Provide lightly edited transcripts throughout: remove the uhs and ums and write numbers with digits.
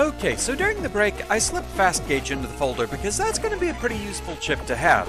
Okay, so during the break, I slipped Fast Gauge into the folder because that's going to be a pretty useful chip to have.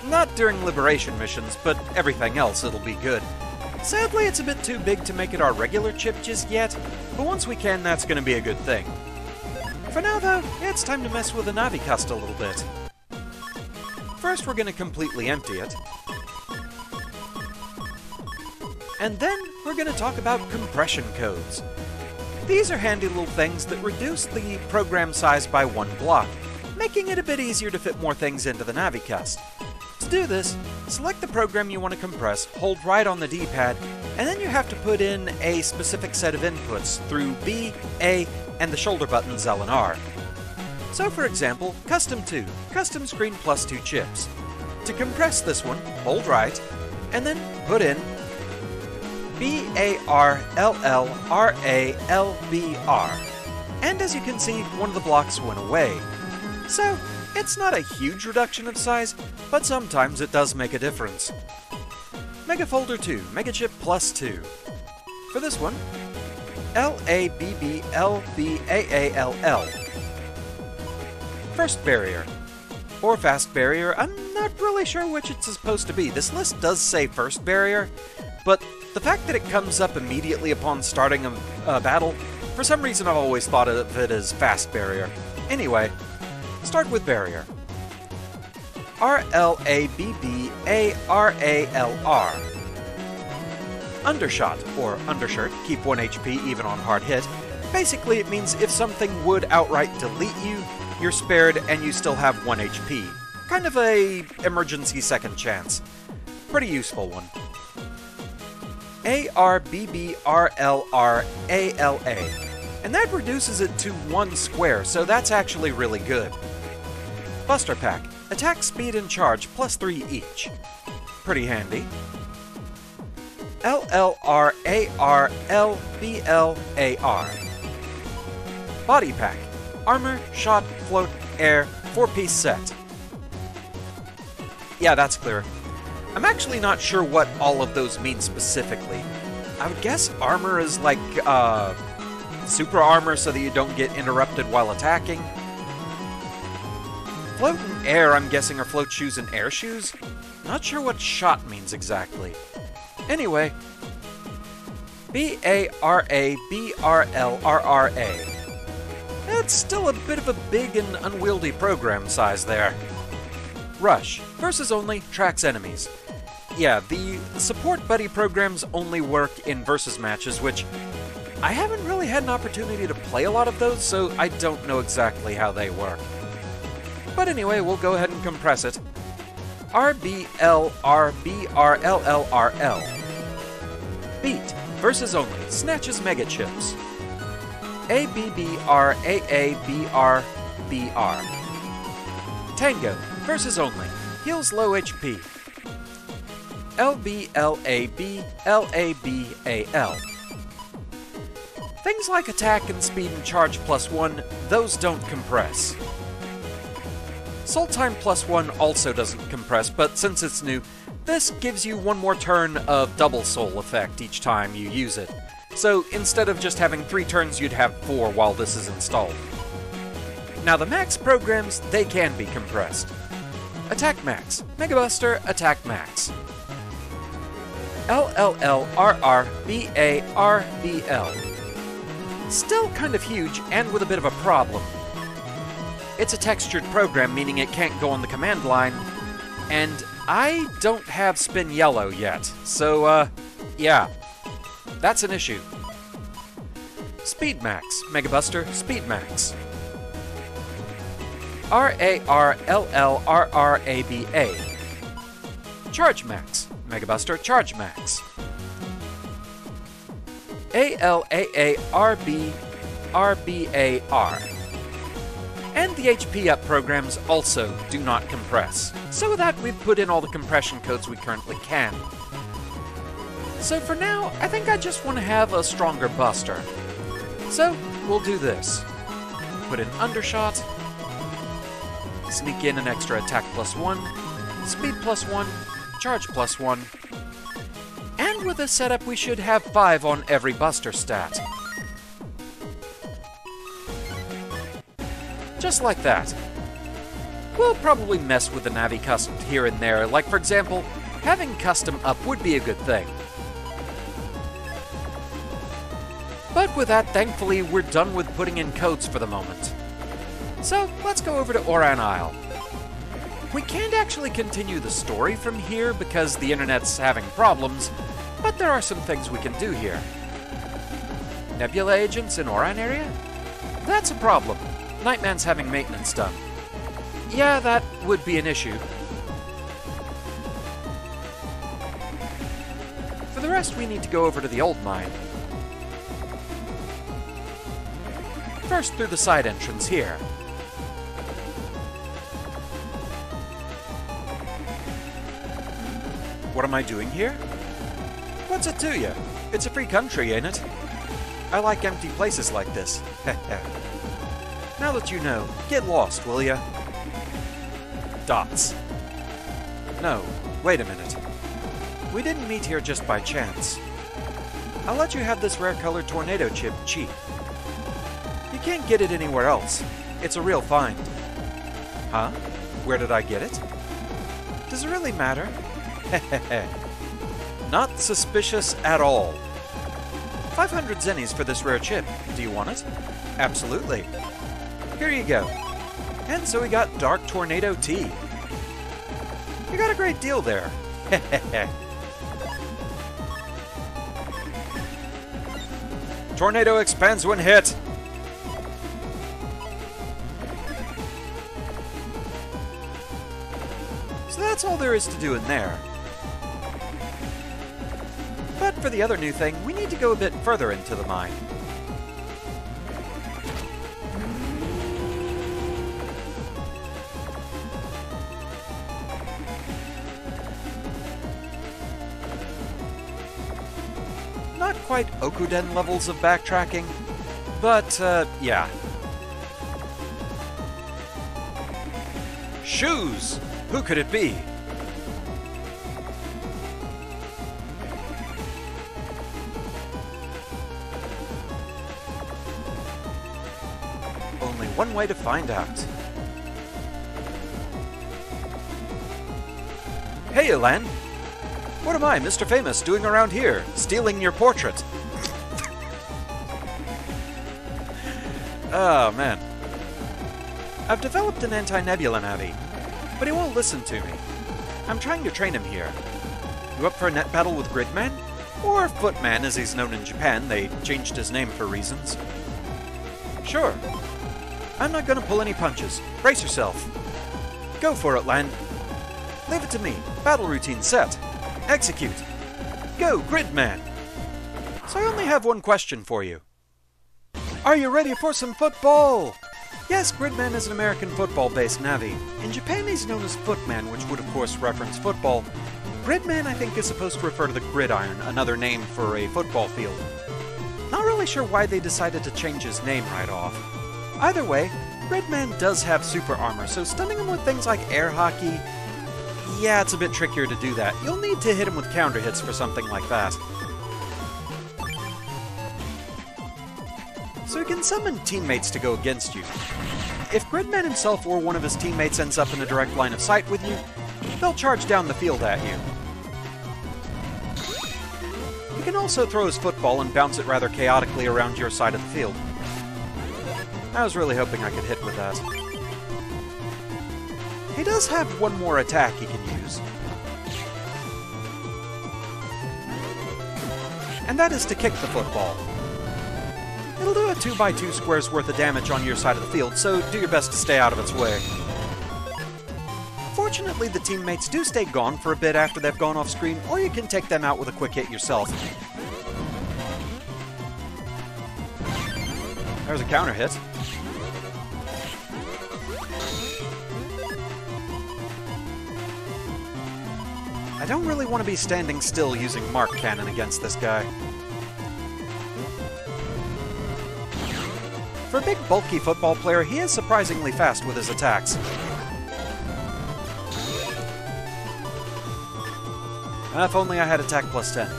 Not during liberation missions, but everything else it'll be good. Sadly, it's a bit too big to make it our regular chip just yet, but once we can, that's going to be a good thing. For now, though, it's time to mess with the Navi Cast a little bit. First, we're going to completely empty it. And then, we're going to talk about compression codes. These are handy little things that reduce the program size by one block, making it a bit easier to fit more things into the Navi Cast. To do this, select the program you want to compress, hold right on the D-pad, and then you have to put in a specific set of inputs through B, A, and the shoulder buttons L and R. So for example, Custom 2, Custom Screen plus 2 chips. To compress this one, hold right, and then put in B-A-R-L-L-R-A-L-B-R. And as you can see, one of the blocks went away. So, it's not a huge reduction of size, but sometimes it does make a difference. Mega Folder 2, Mega Chip plus 2. For this one, L-A-B-B-L-B-A-A-L-L. First barrier, or fast barrier. I'm not really sure which it's supposed to be. This list does say first barrier, but the fact that it comes up immediately upon starting a battle, for some reason I've always thought of it as fast barrier. Anyway, start with barrier. R-L-A-B-B-A-R-A-L-R. Undershot, or undershirt, keep 1 HP even on hard hit. Basically it means if something would outright delete you, you're spared and you still have 1 HP. Kind of a emergency second chance. Pretty useful one. A-R-B-B-R-L-R-A-L-A. And that reduces it to 1 square, so that's actually really good. Buster Pack. Attack, speed, and charge, plus 3 each. Pretty handy. L-L-R-A-R-L-B-L-A-R. Body Pack. Armor, shot, float, air, 4-piece set. Yeah, that's clear. I'm actually not sure what all of those mean specifically. I would guess armor is like, super armor so that you don't get interrupted while attacking. Float and air, I'm guessing, are float shoes and air shoes? Not sure what shot means exactly. Anyway, B-A-R-A-B-R-L-R-R-A. That's still a bit of a big and unwieldy program size there. Rush, versus only, tracks enemies. Yeah, the support buddy programs only work in versus matches, which I haven't really had an opportunity to play a lot of those, so I don't know exactly how they work. But anyway, we'll go ahead and compress it. R-B-L-R-B-R-L-L-R-L. Beat, versus only, snatches mega chips. A-B-B-R-A-A-B-R-B-R. Tango, versus only, heals low HP. L-B-L-A-B-L-A-B-A-L. Things like attack and speed and charge plus 1, those don't compress. Soul Time plus 1 also doesn't compress, but since it's new, this gives you one more turn of double soul effect each time you use it. So instead of just having 3 turns, you'd have 4 while this is installed. Now the max programs, they can be compressed. Attack Max, Mega Buster, Attack Max. L-L-L-R-R-B-A-R-B-L. Still kind of huge and with a bit of a problem. It's a textured program, meaning it can't go on the command line, and I don't have Spin Yellow yet, so, yeah, that's an issue. Speed Max, Mega Buster, Speed Max. R-A-R-L-L-R-R-A-B-A. Charge Max, Mega Buster, Charge Max. A-L-A-A-R-B-R-B-A-R. And the HP up programs also do not compress. So with that, we've put in all the compression codes we currently can. So for now, I think I just want to have a stronger Buster. So, we'll do this. Put in Undershot, sneak in an extra attack plus 1, speed plus 1, charge plus 1, and with this setup we should have 5 on every Buster stat. Just like that. We'll probably mess with the Navi Cast here and there, like for example, having custom up would be a good thing. But with that, thankfully, we're done with putting in codes for the moment. So, let's go over to Oran Area. We can't actually continue the story from here because the internet's having problems, but there are some things we can do here. Nebula agents in Oran Area? That's a problem. Nightman's having maintenance done. Yeah, that would be an issue. For the rest, we need to go over to the old mine. First through the side entrance here. What am I doing here? What's it to you? It's a free country, ain't it? I like empty places like this. Now that you know, get lost, will ya? Dots. No, wait a minute. We didn't meet here just by chance. I'll let you have this rare-colored tornado chip cheap. You can't get it anywhere else. It's a real find. Huh? Where did I get it? Does it really matter? Not suspicious at all. 500 zennies for this rare chip. Do you want it? Absolutely. Here you go. And so we got Dark Tornado Tea. You got a great deal there. Tornado expands when hit. So that's all there is to do in there. But for the other new thing, we need to go a bit further into the mine. Not quite Okuden levels of backtracking, but, yeah. Shoes! Who could it be? Only one way to find out. Hey, Elan! What am I, Mr. Famous, doing around here? Stealing your portrait? Oh, man. I've developed an anti-Nebula Navi, but he won't listen to me. I'm trying to train him here. You up for a net battle with Gridman? Or Footman, as he's known in Japan. They changed his name for reasons. Sure. I'm not gonna pull any punches. Brace yourself. Go for it, Land. Leave it to me. Battle routine set. Execute. Go, Gridman! So I only have one question for you. Are you ready for some football? Yes, Gridman is an American football-based Navi. In Japan, he's known as Footman, which would of course reference football. Gridman, I think, is supposed to refer to the gridiron, another name for a football field. Not really sure why they decided to change his name right off. Either way, Gridman does have super armor, so stunning him with things like air hockey, yeah, it's a bit trickier to do that. You'll need to hit him with counter hits for something like that. So you can summon teammates to go against you. If Gridman himself or one of his teammates ends up in a direct line of sight with you, they'll charge down the field at you. He can also throw his football and bounce it rather chaotically around your side of the field. I was really hoping I could hit with that. He does have one more attack he can use. And that is to kick the football. It'll do a 2x2 squares worth of damage on your side of the field, so do your best to stay out of its way. Fortunately, the teammates do stay gone for a bit after they've gone off screen, or you can take them out with a quick hit yourself. There's a counter hit. I don't really want to be standing still using Mark Cannon against this guy. For a big, bulky football player, he is surprisingly fast with his attacks. If only I had attack plus 10.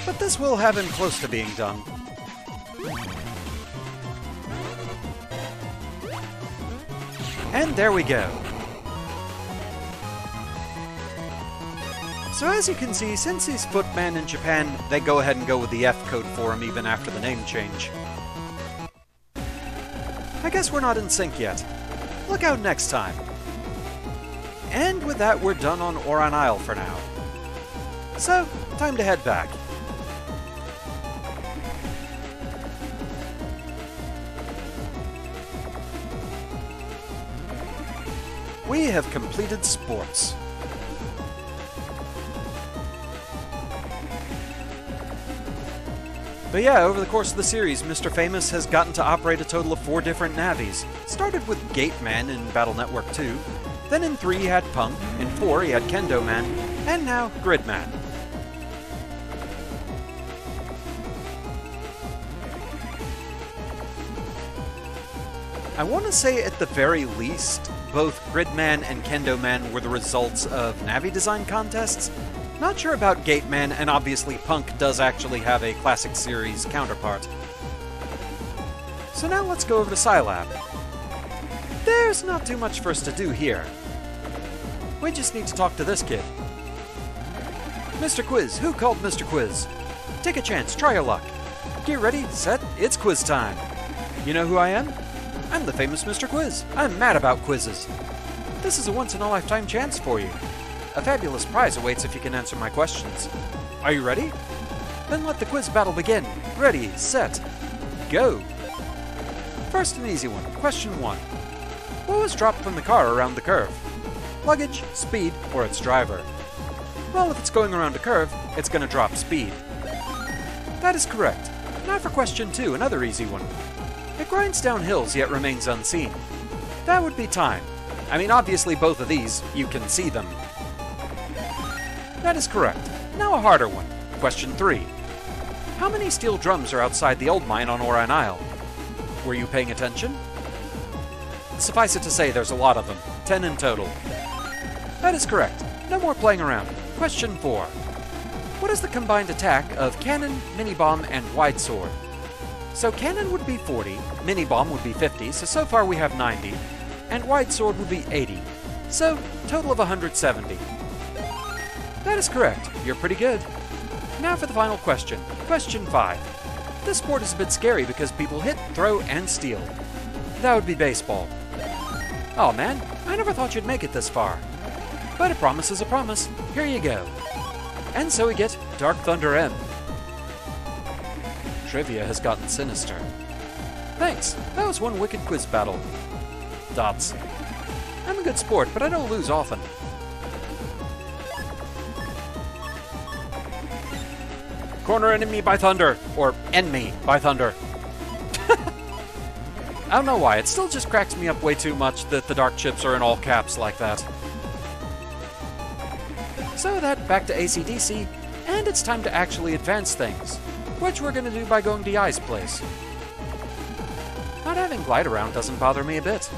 But this will have him close to being done. And there we go. So as you can see, since he's Footman in Japan, they go ahead and go with the F code for him even after the name change. I guess we're not in sync yet. Look out next time. And with that, we're done on Oran Area for now. So, time to head back. We have completed sports. But yeah, over the course of the series, Mr. Famous has gotten to operate a total of 4 different Navis. Started with Gateman in Battle Network 2, then in 3 he had Punk, in 4 he had Kendo Man, and now Gridman. I want to say at the very least, both Gridman and Kendo Man were the results of Navi design contests. Not sure about Gateman, and obviously Punk does actually have a classic series counterpart. So now let's go over to Scilab. There's not too much for us to do here. We just need to talk to this kid. Mr. Quiz, who called Mr. Quiz? Take a chance, try your luck. Get ready, set, it's quiz time. You know who I am? I'm the famous Mr. Quiz. I'm mad about quizzes. This is a once-in-a-lifetime chance for you. A fabulous prize awaits if you can answer my questions. Are you ready? Then let the quiz battle begin. Ready, set, go. First, an easy one. Question 1. What was dropped from the car around the curve? Luggage, speed, or its driver? Well, if it's going around a curve, it's going to drop speed. That is correct. Now for question 2, another easy one. It grinds down hills yet remains unseen. That would be time. I mean, obviously both of these, you can see them. That is correct. Now a harder one. Question 3. How many steel drums are outside the old mine on Oran Area? Were you paying attention? Suffice it to say there's a lot of them. 10 in total. That is correct. No more playing around. Question 4. What is the combined attack of cannon, mini-bomb, and wide sword? So cannon would be 40, mini-bomb would be 50, so far we have 90, and wide sword would be 80. So, total of 170. That is correct. You're pretty good. Now for the final question. Question 5. This sport is a bit scary because people hit, throw, and steal. That would be baseball. Oh man, I never thought you'd make it this far. But a promise is a promise. Here you go. And so we get Dark Thunder M. Trivia has gotten sinister. Thanks, that was one wicked quiz battle. Dots. I'm a good sport, but I don't lose often. Corner enemy by thunder, or enemy by thunder. I don't know why, it still just cracks me up way too much that the dark chips are in all caps like that. So that, back to ACDC, and it's time to actually advance things, which we're going to do by going to Yai's place. Not having glide around doesn't bother me a bit.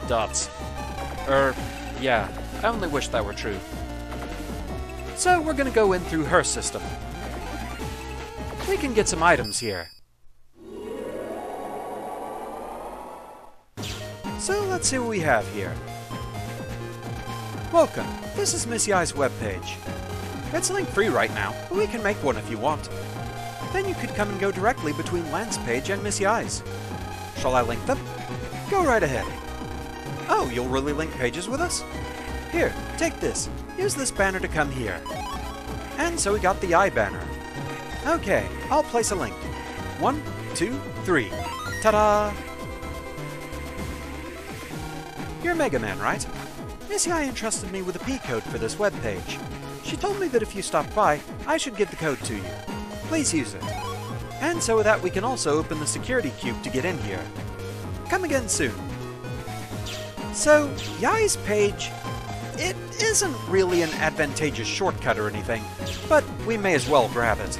Dots. Yeah, I only wish that were true. So we're going to go in through her system. We can get some items here. So let's see what we have here. Welcome, this is Miss Yai's webpage. It's link free right now, but we can make one if you want. Then you could come and go directly between Lance's page and Miss Yai's. Shall I link them? Go right ahead. Oh, you'll really link pages with us? Here, take this. Use this banner to come here. And so we got the Yai banner. Okay, I'll place a link. 1, 2, 3. Ta-da! You're Megaman, right? Miss Yai entrusted me with a P-code for this webpage. She told me that if you stop by, I should give the code to you. Please use it. And so with that, we can also open the security cube to get in here. Come again soon. So, Yai's page, it isn't really an advantageous shortcut or anything, but we may as well grab it.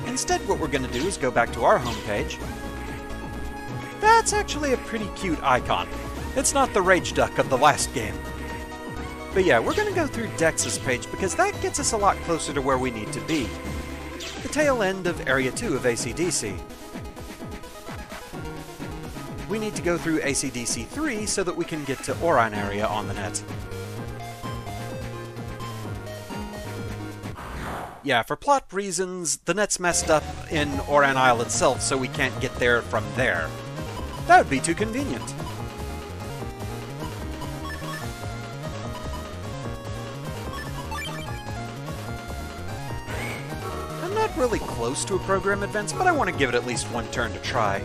Instead, what we're going to do is go back to our homepage. That's actually a pretty cute icon. It's not the Rage Duck of the last game. But yeah, we're going to go through Dex's page because that gets us a lot closer to where we need to be. the tail end of Area 2 of ACDC. We need to go through ACDC 3 so that we can get to Oran Area on the net. Yeah, for plot reasons, the net's messed up in Oran Isle itself, so we can't get there from there. That would be too convenient. I'm not really close to a program advance, but I want to give it at least one turn to try.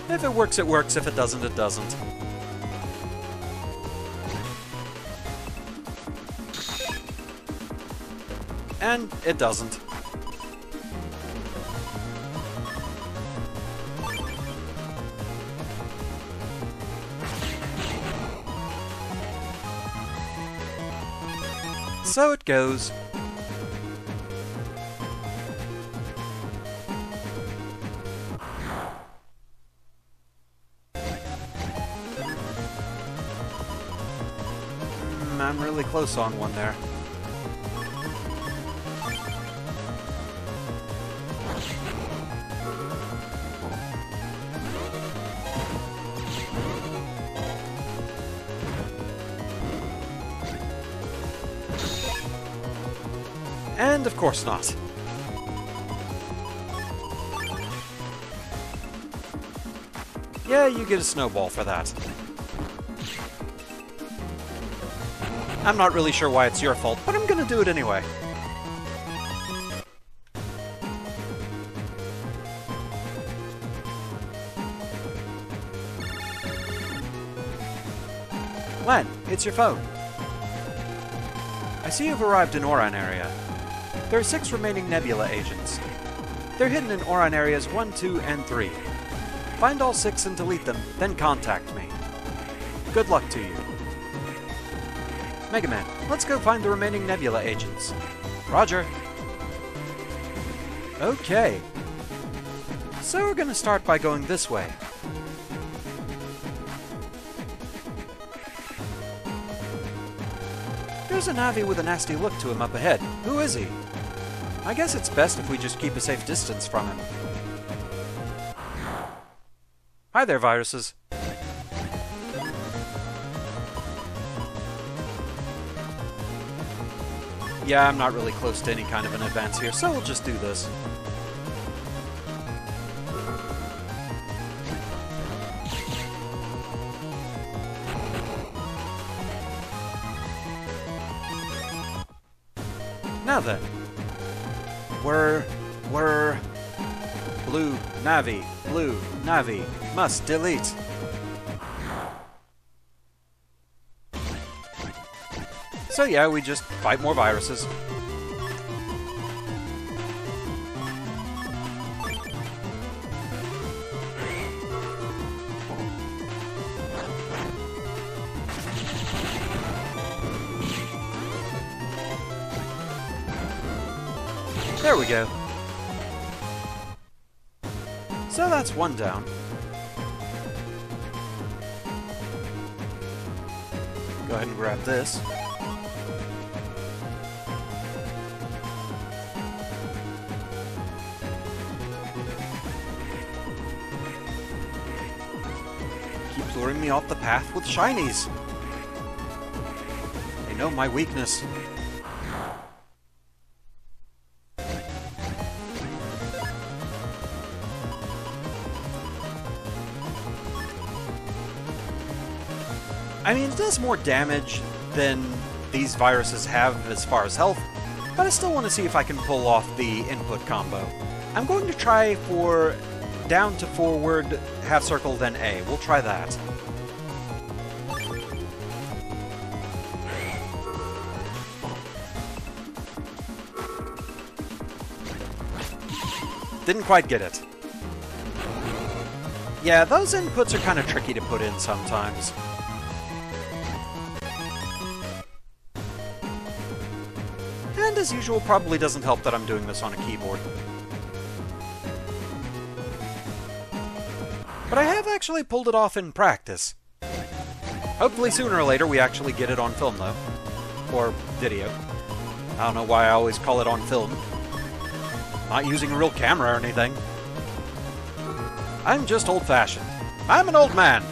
If it works, it works. If it doesn't, it doesn't. And it doesn't. So it goes. I'm really close on one there. And of course not. Yeah, you get a snowball for that. I'm not really sure why it's your fault, but I'm gonna do it anyway. Len, it's your phone. I see you've arrived in Oran Area. There are 6 remaining Nebula agents. They're hidden in Oran Areas 1, 2, and 3. Find all 6 and delete them, then contact me. Good luck to you. Megaman, let's go find the remaining Nebula agents. Roger. Okay. So we're gonna start by going this way. There's a Navi with a nasty look to him up ahead. Who is he? I guess it's best if we just keep a safe distance from him. Hi there, viruses. Yeah, I'm not really close to any kind of an advance here, so we'll just do this. Now then. Blue Navi, must delete. So yeah, we just fight more viruses. There we go. So that's one down. Go ahead and grab this. Keep luring me off the path with shinies. They know my weakness. I mean, it does more damage than these viruses have as far as health, but I still want to see if I can pull off the input combo. I'm going to try for down to forward, half circle, then A. We'll try that. Didn't quite get it. Yeah, those inputs are kind of tricky to put in sometimes. And as usual, probably doesn't help that I'm doing this on a keyboard. But I have actually pulled it off in practice. Hopefully sooner or later we actually get it on film, though. Or video. I don't know why I always call it on film. Not using a real camera or anything. I'm just old-fashioned. I'm an old man.